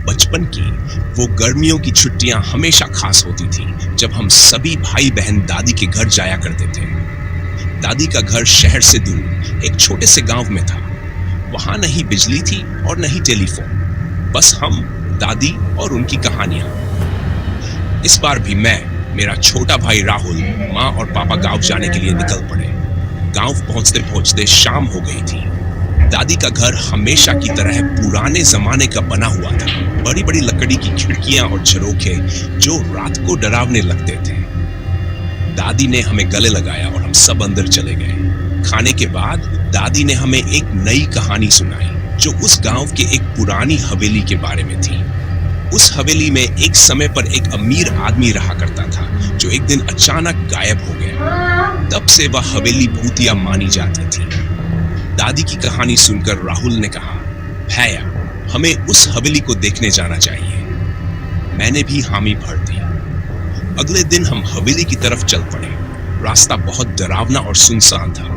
बचपन की वो गर्मियों की छुट्टियां हमेशा खास होती थी, जब हम सभी भाई बहन दादी के घर जाया करते थे। दादी का घर शहर से दूर एक छोटे से गांव में था। वहां नहीं बिजली थी और नहीं टेलीफोन, बस हम, दादी और उनकी कहानियां। इस बार भी मैं, मेरा छोटा भाई राहुल, माँ और पापा गांव जाने के लिए निकल पड़े। गांव पहुंचते पहुंचते शाम हो गई थी। दादी का घर हमेशा की तरह पुराने जमाने का बना हुआ था। बड़ी बड़ी लकड़ी की खिड़कियां और झरोखे जो रात को डरावने लगते थे। दादी ने हमें गले लगाया और हम सब अंदर चले गए। खाने के बाद दादी ने हमें एक नई कहानी सुनाई जो उस गांव के एक पुरानी हवेली के बारे में थी। उस हवेली में एक समय पर एक अमीर आदमी रहा करता था जो एक दिन अचानक गायब हो गया। तब से वह हवेली भूतिया मानी जाती थी। दादी की कहानी सुनकर राहुल ने कहा, भैया, हमें उस हवेली को देखने जाना चाहिए। मैंने भी हामी भर दी। अगले दिन हम हवेली की तरफ चल पड़े। रास्ता बहुत डरावना और सुनसान था।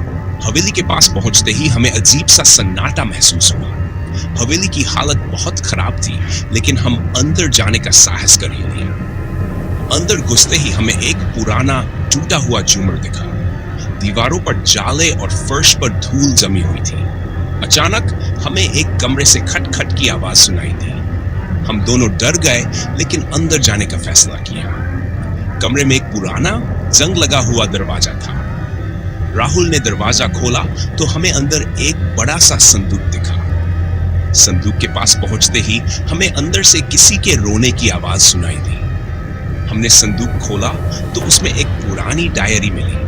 हवेली के पास पहुंचते ही हमें अजीब सा सन्नाटा महसूस हुआ। हवेली की हालत बहुत खराब थी, लेकिन हम अंदर जाने का साहस कर ही लिया। अंदर घुसते ही हमें एक पुराना टूटा हुआ झूमर दिखा। दीवारों पर जाले और फर्श पर धूल जमी हुई थी। अचानक हमें एक कमरे से खटखट की आवाज सुनाई दी। हम दोनों डर गए, लेकिन अंदर जाने का फैसला किया। कमरे में एक पुराना जंग लगा हुआ दरवाजा था। राहुल ने दरवाजा खोला तो हमें अंदर एक बड़ा सा संदूक दिखा। संदूक के पास पहुंचते ही हमें अंदर से किसी के रोने की आवाज सुनाई दी। हमने संदूक खोला तो उसमें एक पुरानी डायरी मिली।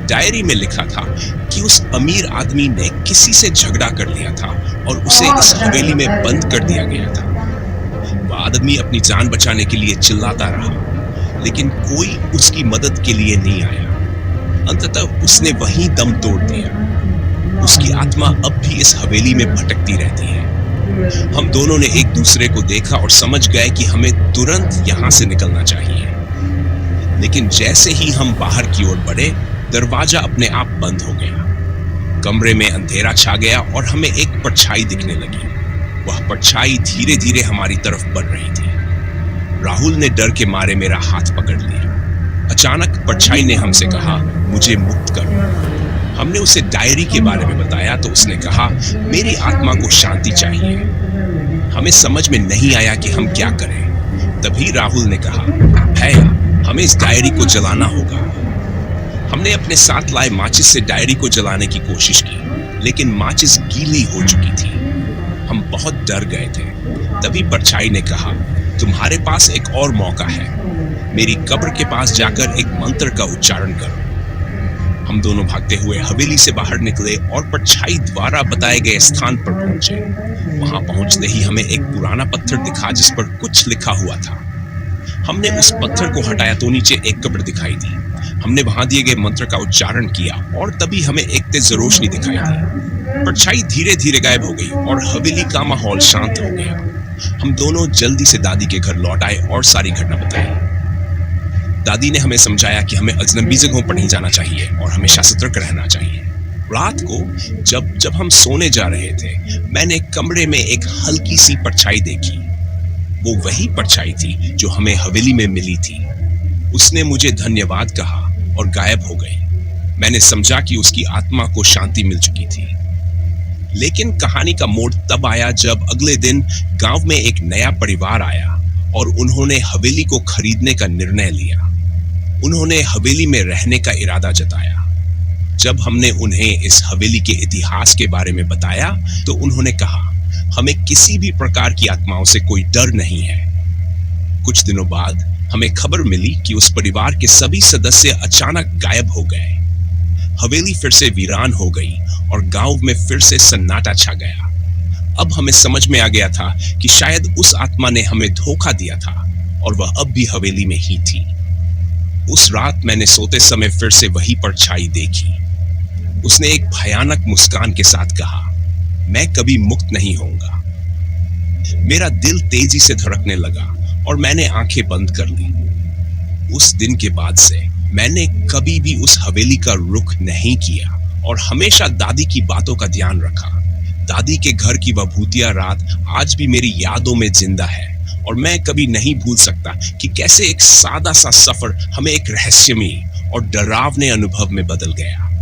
डायरी में लिखा था कि उस अमीर आदमी ने किसी से झगड़ा कर लिया था और उसे इस हवेली में बंद कर दिया गया था। वह आदमी अपनी जान बचाने के लिए चिल्लाता रहा, लेकिन कोई उसकी मदद के लिए नहीं आया। अंततः उसने वहीं दम तोड़ दिया। उसकी आत्मा अब भी इस हवेली में भटकती रहती है। हम दोनों ने एक दूसरे को देखा और समझ गए कि हमें तुरंत यहाँ से निकलना चाहिए। लेकिन जैसे ही हम बाहर की ओर बढ़े, दरवाजा अपने आप बंद हो गया। कमरे में अंधेरा छा गया और हमें एक परछाई दिखने लगी। वह परछाई धीरे धीरे हमारी तरफ बढ़ रही थी। राहुल ने डर के मारे मेरा हाथ पकड़ लिया। अचानक परछाई ने हमसे कहा, मुझे मुक्त करो। हमने उसे डायरी के बारे में बताया तो उसने कहा, मेरी आत्मा को शांति चाहिए। हमें समझ में नहीं आया कि हम क्या करें। तभी राहुल ने कहा, भैया, हमें इस डायरी को जलाना होगा। हमने अपने साथ लाए माचिस से डायरी को जलाने की कोशिश की, लेकिन माचिस गीली हो चुकी थी। हम बहुत डर गए थे। तभी परछाई ने कहा, तुम्हारे पास एक और मौका है। मेरी कब्र के पास जाकर एक मंत्र का उच्चारण करो। हम दोनों भागते हुए हवेली से बाहर निकले और परछाई द्वारा बताए गए स्थान पर पहुंचे। वहां पहुंचते ही हमें एक पुराना पत्थर दिखा जिस पर कुछ लिखा हुआ था। हमने उस पत्थर को हटाया तो नीचे एक कब्र दिखाई दी। हमने वहां दिए गए मंत्र का उच्चारण किया और तभी हमें एक तेज रोशनी दिखाई दी। परछाई धीरे धीरे गायब हो गई और हवेली का माहौल शांत हो गया। हम दोनों जल्दी से दादी के घर लौट आए और सारी घटना बताई। दादी ने हमें समझाया कि हमें अजनबी जगहों पर नहीं जाना चाहिए और हमेशा सतर्क रहना चाहिए। रात को जब हम सोने जा रहे थे, मैंने कमरे में एक हल्की सी परछाई देखी। वो वही परछाई थी जो हमें हवेली में मिली थी। उसने मुझे धन्यवाद कहा और गायब हो गई। मैंने समझा कि उसकी आत्मा को शांति मिल चुकी थी। लेकिन कहानी का मोड़ तब आया जब अगले दिन गांव में एक नया परिवार आया और उन्होंने हवेली को खरीदने का निर्णय लिया। उन्होंने हवेली में रहने का इरादा जताया। जब हमने उन्हें इस हवेली के इतिहास के बारे में बताया तो उन्होंने कहा, हमें किसी भी प्रकार की आत्माओं से कोई डर नहीं है। कुछ दिनों बाद हमें खबर मिली कि उस परिवार के सभी सदस्य अचानक गायब हो गए। हवेली फिर से वीरान हो गई और गांव में फिर से सन्नाटा छा गया। अब हमें समझ में आ गया था कि शायद उस आत्मा ने हमें धोखा दिया था और वह अब भी हवेली में ही थी। उस रात मैंने सोते समय फिर से वही परछाई देखी। उसने एक भयानक मुस्कान के साथ कहा, मैं कभी मुक्त नहीं होऊंगा। मेरा दिल तेजी से धड़कने लगा और मैंने आंखें बंद कर ली। उस दिन के बाद से मैंने कभी भी उस हवेली का रुख नहीं किया और हमेशा दादी की बातों का ध्यान रखा। दादी के घर की वह भूतिया रात आज भी मेरी यादों में जिंदा है और मैं कभी नहीं भूल सकता कि कैसे एक सादा सा सफर हमें एक रहस्यमयी और डरावने अनुभव में बदल गया।